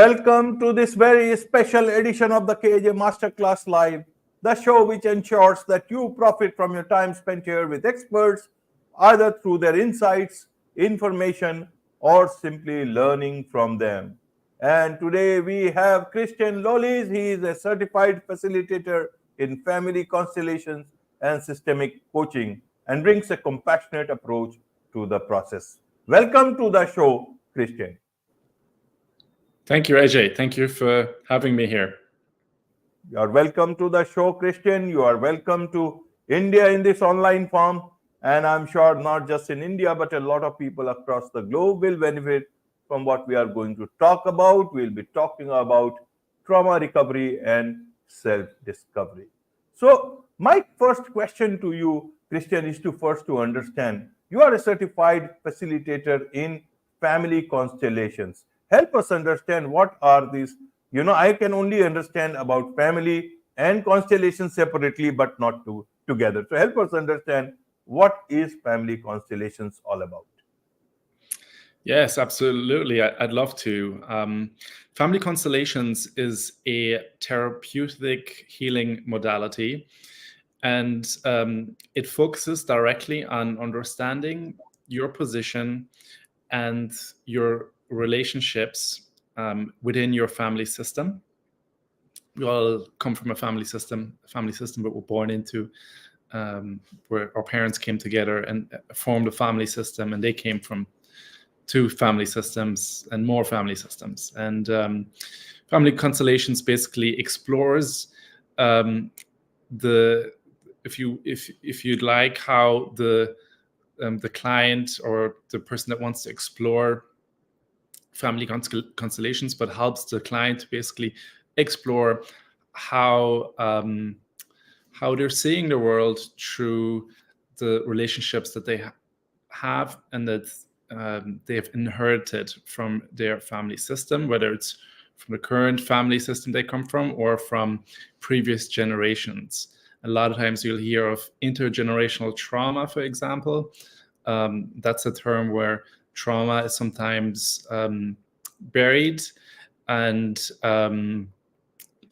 Welcome to this very special edition of the KJ Masterclass Live, the show which ensures that you profit from your time spent here with experts, either through their insights, information, or simply learning from them. And today we have Christian Lolies. He is a certified facilitator in family constellations and systemic coaching and brings a compassionate approach to the process. Welcome to the show, Christian. Thank you, Ajay. Thank you for having me here. You are welcome to the show, Christian. You are welcome to India in this online form. And I'm sure not just in India, but a lot of people across the globe will benefit from what we are going to talk about. We'll be talking about trauma recovery and self-discovery. So my first question to you, Christian, is to understand you are a certified facilitator in family constellations. Help us understand what are these. I can only understand about family and constellations separately, but not together. So help us understand what is family constellations all about. Yes, absolutely. I'd love to. Family constellations is a therapeutic healing modality, and it focuses directly on understanding your position and your relationships within your family system. We all come from a family system that we're born into, where our parents came together and formed a family system, and they came from two family systems and more family systems. And family constellations basically explores if you'd like, how the client or the person that wants to explore family constellations, but helps the client to basically explore how they're seeing the world through the relationships that they have and that they have inherited from their family system, whether it's from the current family system they come from or from previous generations. A lot of times you'll hear of intergenerational trauma, for example. That's a term where trauma is sometimes buried and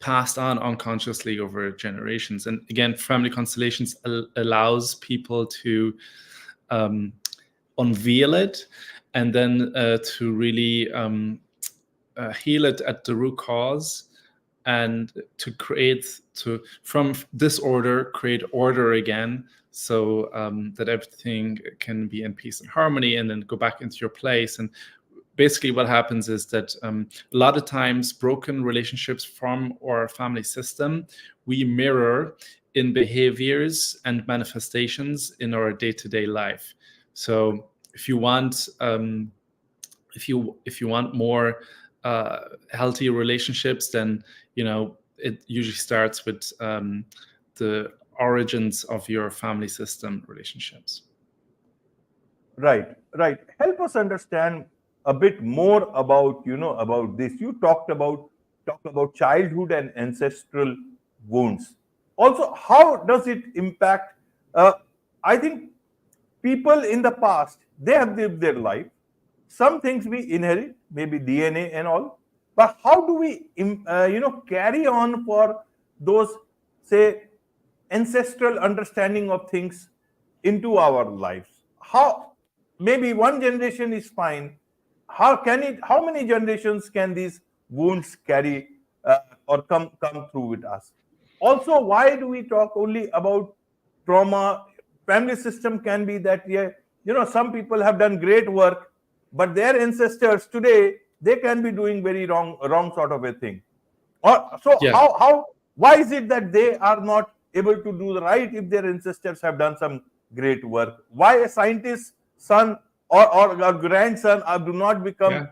passed on unconsciously over generations. And again, family constellations allows people to unveil it and then to really heal it at the root cause, and from disorder create order again, so that everything can be in peace and harmony, and then go back into your place. And basically what happens is that a lot of times broken relationships from our family system we mirror in behaviors and manifestations in our day-to-day life. So if you want more healthy relationships, then it usually starts with the origins of your family system relationships. Right. Help us understand a bit more about about this. You talked about childhood and ancestral wounds. Also, how does it impact? I think people in the past, they have lived their life. Some things we inherit, maybe DNA and all. But how do we, carry on for those, say, ancestral understanding of things into our lives? How, maybe one generation is fine. How many generations can these wounds carry or come through with us? Also, why do we talk only about trauma? Family system can be that, some people have done great work, but their ancestors today, they can be doing very wrong sort of a thing. Why is it that they are not able to do the right if their ancestors have done some great work? Why a scientist's son or a grandson do not become,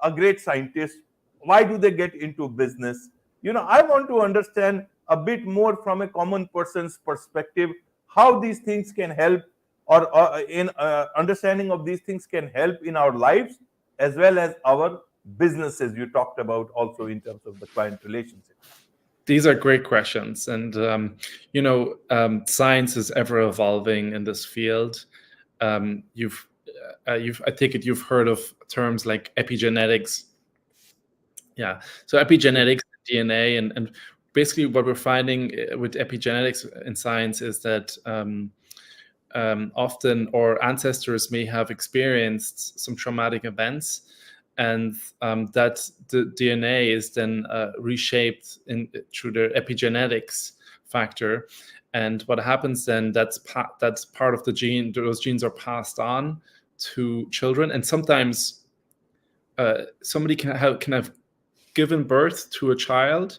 a great scientist? Why do they get into business? I want to understand a bit more from a common person's perspective, how these things can help, or in understanding of these things can help in our lives as well as our businesses. You talked about also in terms of the client relationship. These are great questions, and science is ever evolving in this field. I take it you've heard of terms like epigenetics, Yeah. So epigenetics, DNA, and basically what we're finding with epigenetics in science is that often our ancestors may have experienced some traumatic events, and that the DNA is then reshaped through the epigenetics factor. And what happens then, that's part of the gene. Those genes are passed on to children, and sometimes somebody can have given birth to a child,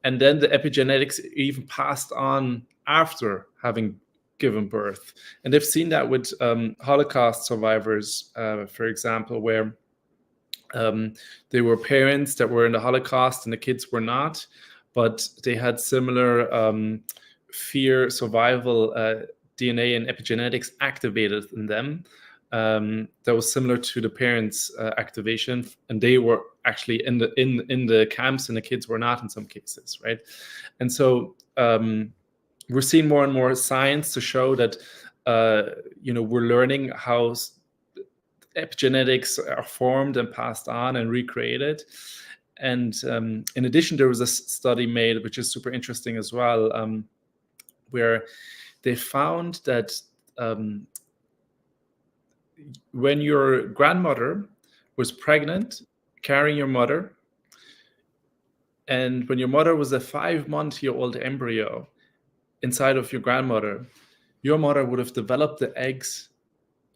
and then the epigenetics even passed on after having given birth. And they've seen that with Holocaust survivors, for example, where they were parents that were in the Holocaust and the kids were not, but they had similar fear survival DNA and epigenetics activated in them. That was similar to the parents' activation, and they were actually in the camps, and the kids were not in some cases, right? And so we're seeing more and more science to show that we're learning how epigenetics are formed and passed on and recreated. And in addition, there was a study made, which is super interesting as well, where they found that when your grandmother was pregnant, carrying your mother, and when your mother was a 5-month-old embryo inside of your grandmother, your mother would have developed the eggs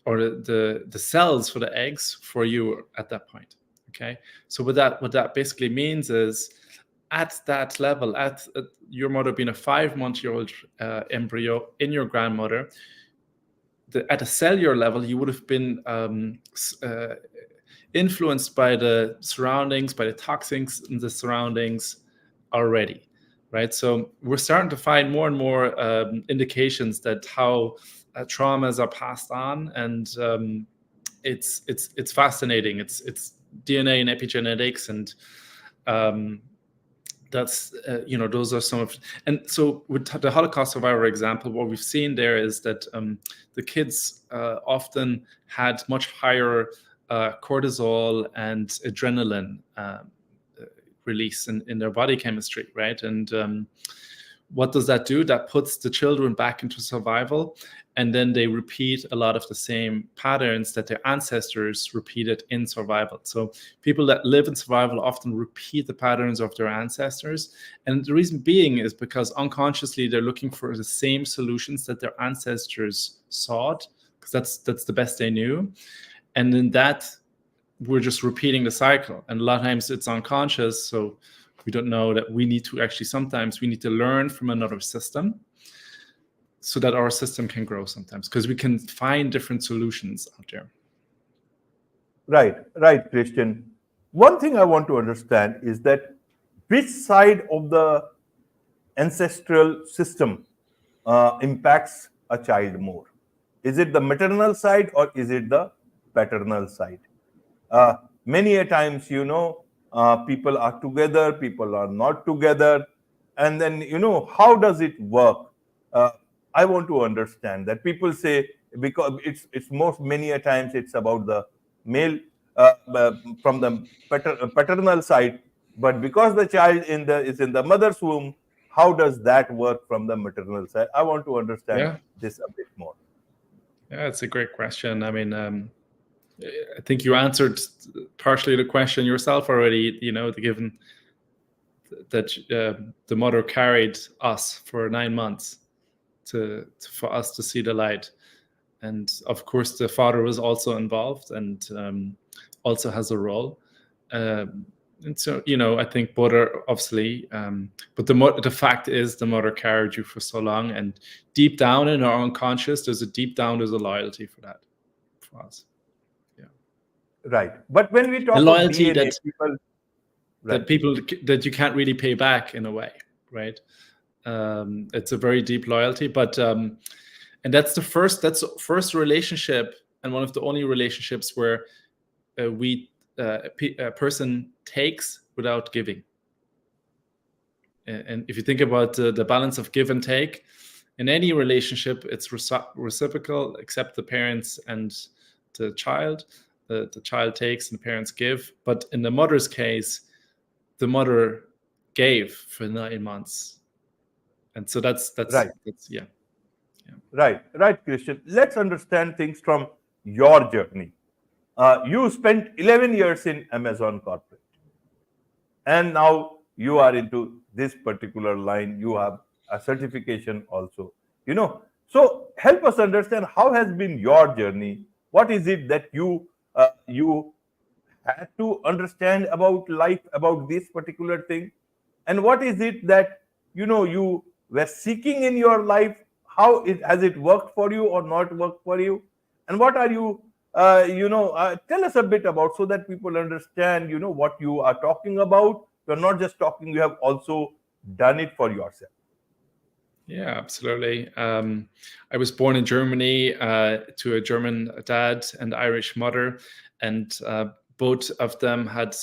or the cells for the eggs for you at that point. Okay, so what that basically means is, at that level, at your mother being a 5-month-old embryo in your grandmother, at a cellular level, you would have been influenced by the surroundings, by the toxins in the surroundings already, right? So we're starting to find more and more indications that how traumas are passed on, and it's fascinating. It's DNA and epigenetics, and that's those are some of. And so with the Holocaust survivor example, what we've seen there is that the kids often had much higher cortisol and adrenaline release in their body chemistry, right? And what does that do? That puts the children back into survival, and then they repeat a lot of the same patterns that their ancestors repeated in survival. So people that live in survival often repeat the patterns of their ancestors. And the reason being is because unconsciously they're looking for the same solutions that their ancestors sought, because that's the best they knew. And in that, we're just repeating the cycle. And a lot of times it's unconscious, so we don't know that sometimes we need to learn from another system so that our system can grow sometimes, because we can find different solutions out there. Right, Christian. One thing I want to understand is that which side of the ancestral system impacts a child more? Is it the maternal side or is it the paternal side? Many a times, people are together, people are not together, and then how does it work? I want to understand that. People say, because it's many a times it's about the male from the paternal side, but because the child is in the mother's womb, how does that work from the maternal side? I want to understand this a bit more. Yeah, it's a great question. I mean, I think you answered partially the question yourself already, given that the mother carried us for 9 months for us to see the light. And of course, the father was also involved and also has a role. And so, I think both are obviously, but the fact is the mother carried you for so long, and deep down in our unconscious, there's a loyalty for that, for us. Right. But when we talk a loyalty of DNA, people, that you can't really pay back in a way, right? It's a very deep loyalty, but and that's the first relationship, and one of the only relationships where a person takes without giving. And if you think about the balance of give and take in any relationship, it's reciprocal, except the parents and the child. The child takes and the parents give. But in the mother's case, the mother gave for 9 months. And so that's Right. yeah. Right, Christian. Let's understand things from your journey. You spent 11 years in Amazon corporate, and now you are into this particular line. You have a certification also. So help us understand how has been your journey. What is it that you had to understand about life, about this particular thing, and what is it that you were seeking in your life? How it has it worked for you or not worked for you, and what are you tell us a bit about, so that people understand what you are talking about. You're not just talking, you have also done it for yourself. Yeah, absolutely. I was born in Germany to a German dad and Irish mother, and both of them had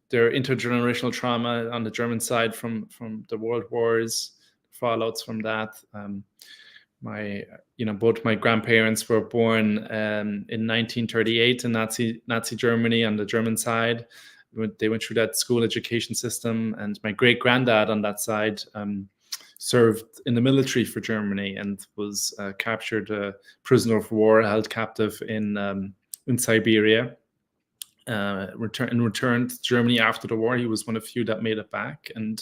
their intergenerational trauma on the German side from the world wars, fallouts from that. Both my grandparents were born in 1938 in Nazi Germany on the German side. They went through that school education system, and my great granddad on that side served in the military for Germany and was captured a prisoner of war, held captive in Siberia. Returned to Germany after the war. He was one of few that made it back, and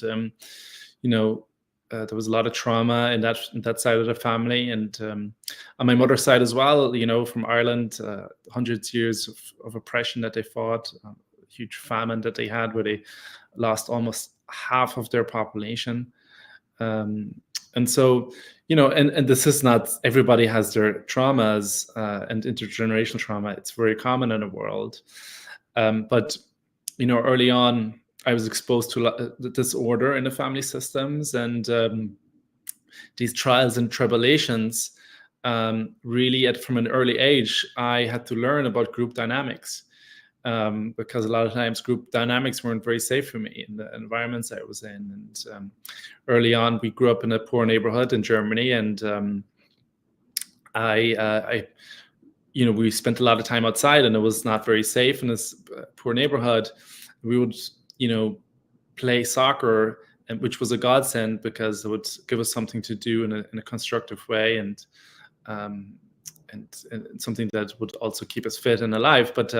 there was a lot of trauma in that side of the family, and on my mother's side as well. From Ireland, hundreds of years of oppression that they fought, a huge famine that they had, where they lost almost half of their population. And so, and this is not, everybody has their traumas and intergenerational trauma. It's very common in the world. But, early on, I was exposed to disorder in the family systems, and these trials and tribulations. Really, from an early age, I had to learn about group dynamics. Because a lot of times group dynamics weren't very safe for me in the environments I was in. And early on, we grew up in a poor neighborhood in Germany, and we spent a lot of time outside, and it was not very safe in this poor neighborhood. We would, play soccer, which was a godsend because it would give us something to do in a constructive way, and something that would also keep us fit and alive. But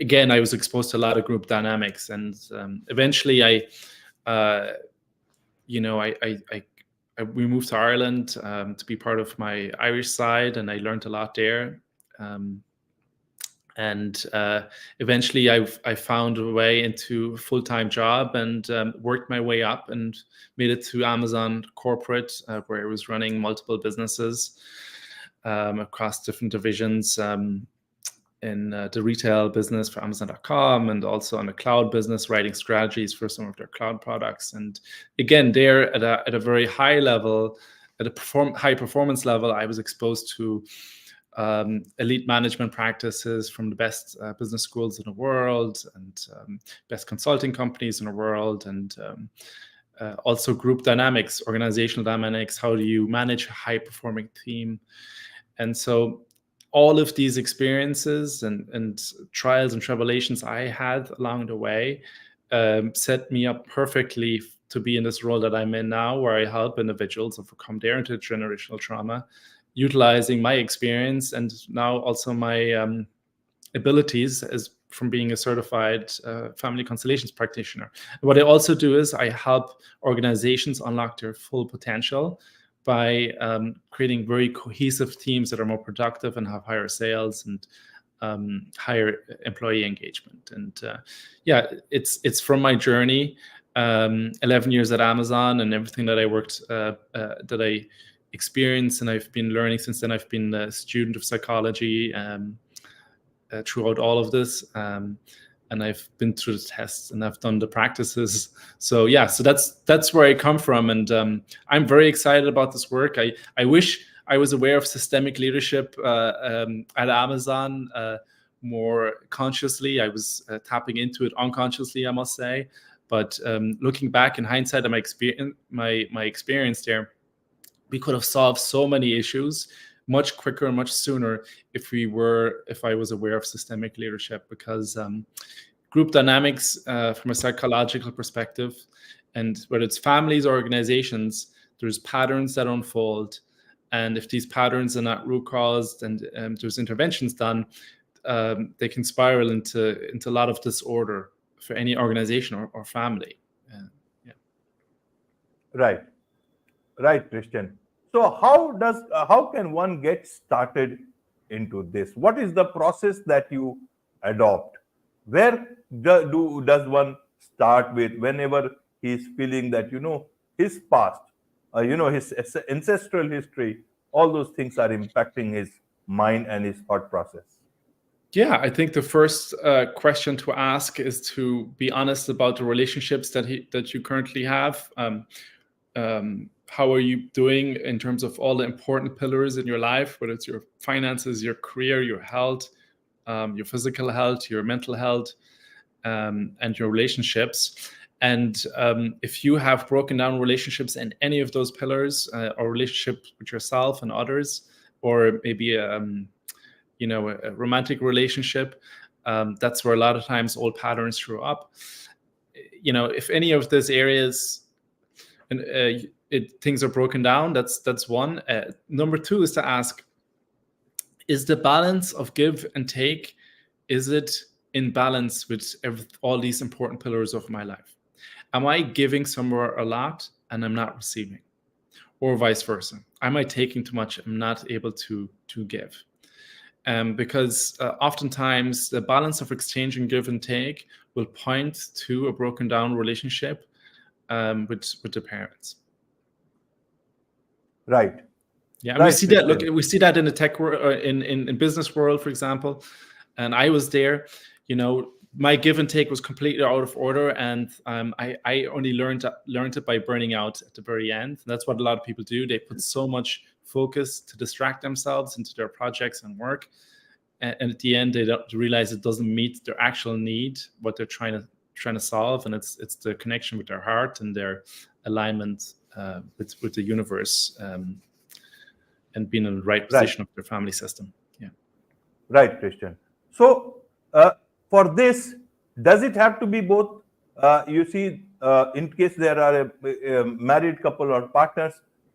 again, I was exposed to a lot of group dynamics, and eventually we moved to Ireland to be part of my Irish side, and I learned a lot there. And eventually I found a way into a full-time job, and worked my way up and made it to Amazon corporate, where I was running multiple businesses across different divisions, in the retail business for Amazon.com, and also on the cloud business, writing strategies for some of their cloud products. And again, there at a very high level, at a high performance level, I was exposed to elite management practices from the best business schools in the world, and best consulting companies in the world, and also group dynamics, organizational dynamics. How do you manage a high performing team? And so all of these experiences and trials and tribulations I had along the way set me up perfectly to be in this role that I'm in now, where I help individuals overcome their intergenerational trauma, utilizing my experience and now also my abilities as from being a certified family constellations practitioner. And what I also do is I help organizations unlock their full potential by creating very cohesive teams that are more productive and have higher sales and higher employee engagement. And it's from my journey, 11 years at Amazon, and everything that I worked, that I experienced, and I've been learning since then. I've been a student of psychology throughout all of this. And I've been through the tests, and I've done the practices. So that's where I come from, and I'm very excited about this work. I wish I was aware of systemic leadership at Amazon more consciously. I was tapping into it unconsciously, I must say. But looking back in hindsight at my experience there, we could have solved so many issues much quicker and much sooner if I was aware of systemic leadership, because group dynamics from a psychological perspective, and whether it's families or organizations, there's patterns that unfold, and if these patterns are not root caused and there's interventions done, they can spiral into a lot of disorder for any organization or family. Yeah. Right, Christian. So how can one get started into this? What is the process that you adopt? Where does one start with whenever he's feeling that his past, his ancestral history, all those things are impacting his mind and his thought process? Yeah, I think the first question to ask is to be honest about the relationships that you currently have. How are you doing in terms of all the important pillars in your life, whether it's your finances, your career, your health, your physical health, your mental health, and your relationships. And if you have broken down relationships in any of those pillars, or relationships with yourself and others, or maybe a romantic relationship, that's where a lot of times old patterns show up. If any of those areas and things are broken down, that's one. Number two is to ask, is the balance of give and take, is it in balance with all these important pillars of my life? Am I giving somewhere a lot and I'm not receiving? Or vice versa? Am I taking too much? I'm not able to give. Because oftentimes the balance of exchange and give and take will point to a broken down relationship with the parents. Right. Yeah, right, we see that. Look, we see that in the tech world, in business world, for example. And I was there. My give and take was completely out of order, and I only learned it by burning out at the very end. And that's what a lot of people do. They put so much focus to distract themselves into their projects and work, and at the end they don't realize it doesn't meet their actual need, what they're trying to solve, and it's the connection with their heart and their alignment with the universe, and being in the right position of their family system. Yeah. Right, Christian. So for this, does it have to be both? In case there are a married couple or partners,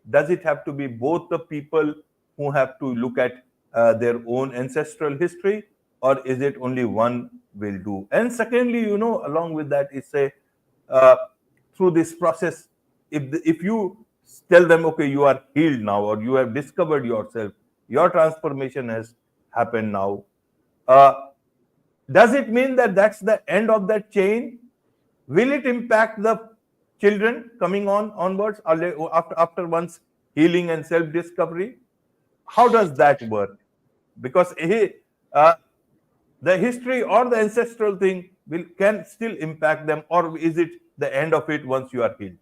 does it have to be both the people who have to look at their own ancestral history, or is it only one will do? And secondly, along with that, is through this process, if you tell them, okay, you are healed now, or you have discovered yourself, your transformation has happened now, does it mean that that's the end of that chain? Will it impact the children coming onwards after one's healing and self-discovery? How does that work? Because the history or the ancestral thing can still impact them, or is it the end of it once you are healed?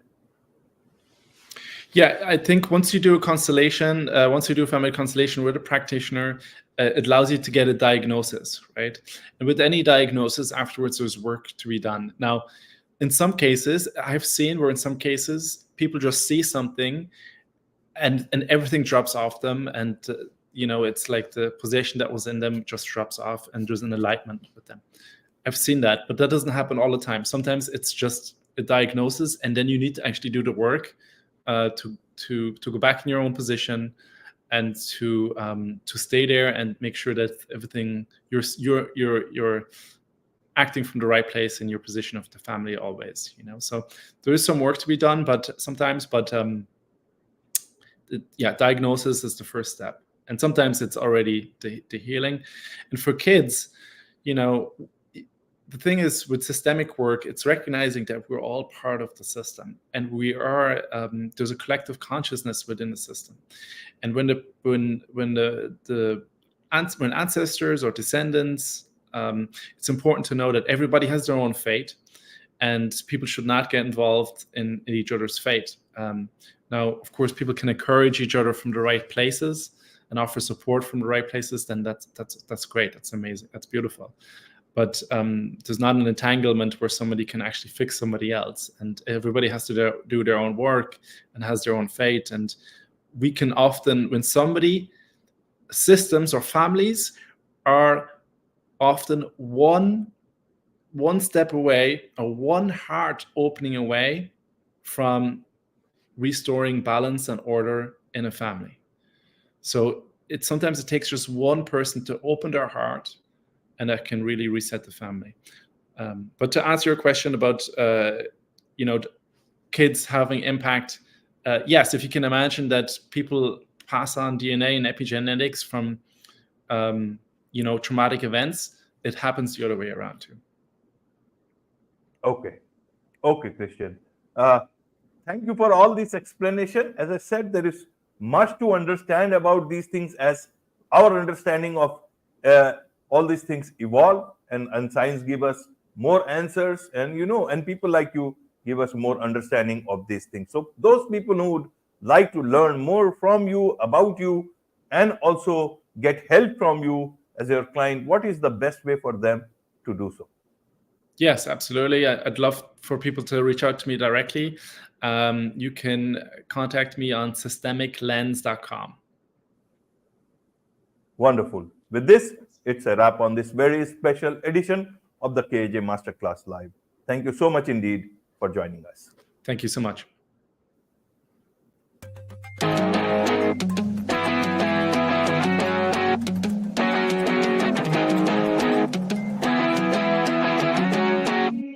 Yeah, I think once you do a constellation, once you do a family constellation with a practitioner, it allows you to get a diagnosis, right? And with any diagnosis, afterwards, there's work to be done. Now, in some cases, I've seen where in some cases, people just see something and everything drops off them. And, it's like the possession that was in them just drops off and there's an enlightenment with them. I've seen that, but that doesn't happen all the time. Sometimes it's just a diagnosis, and then you need to actually do the work to go back in your own position and to stay there and make sure that everything you're acting from the right place in your position of the family always. So there is some work to be done, but diagnosis is the first step, and sometimes it's already the healing. And for kids, the thing is with systemic work, it's recognizing that we're all part of the system, and we are there's a collective consciousness within the system. And when ancestors or descendants, it's important to know that everybody has their own fate, and people should not get involved in each other's fate. Now, of course, people can encourage each other from the right places and offer support from the right places. Then that's great. That's amazing. That's beautiful. But there's not an entanglement where somebody can actually fix somebody else, and everybody has to do their own work and has their own fate. And we can often, when systems or families are often one one step away or one heart opening away from restoring balance and order in a family. So sometimes it takes just one person to open their heart, and that can really reset the family. But to answer your question about kids having impact, yes, if you can imagine that people pass on DNA and epigenetics from traumatic events, it happens the other way around too. Okay, Christian. Thank you for all this explanation. As I said, there is much to understand about these things as our understanding of all these things evolve, and science give us more answers, and people like you give us more understanding of these things. So those people who would like to learn more from you, about you, and also get help from you as your client, what is the best way for them to do so? Yes, absolutely. I'd love for people to reach out to me directly. You can contact me on systemiclens.com. Wonderful. With this, it's a wrap on this very special edition of the KJ Masterclass Live. Thank you so much indeed for joining us. Thank you so much.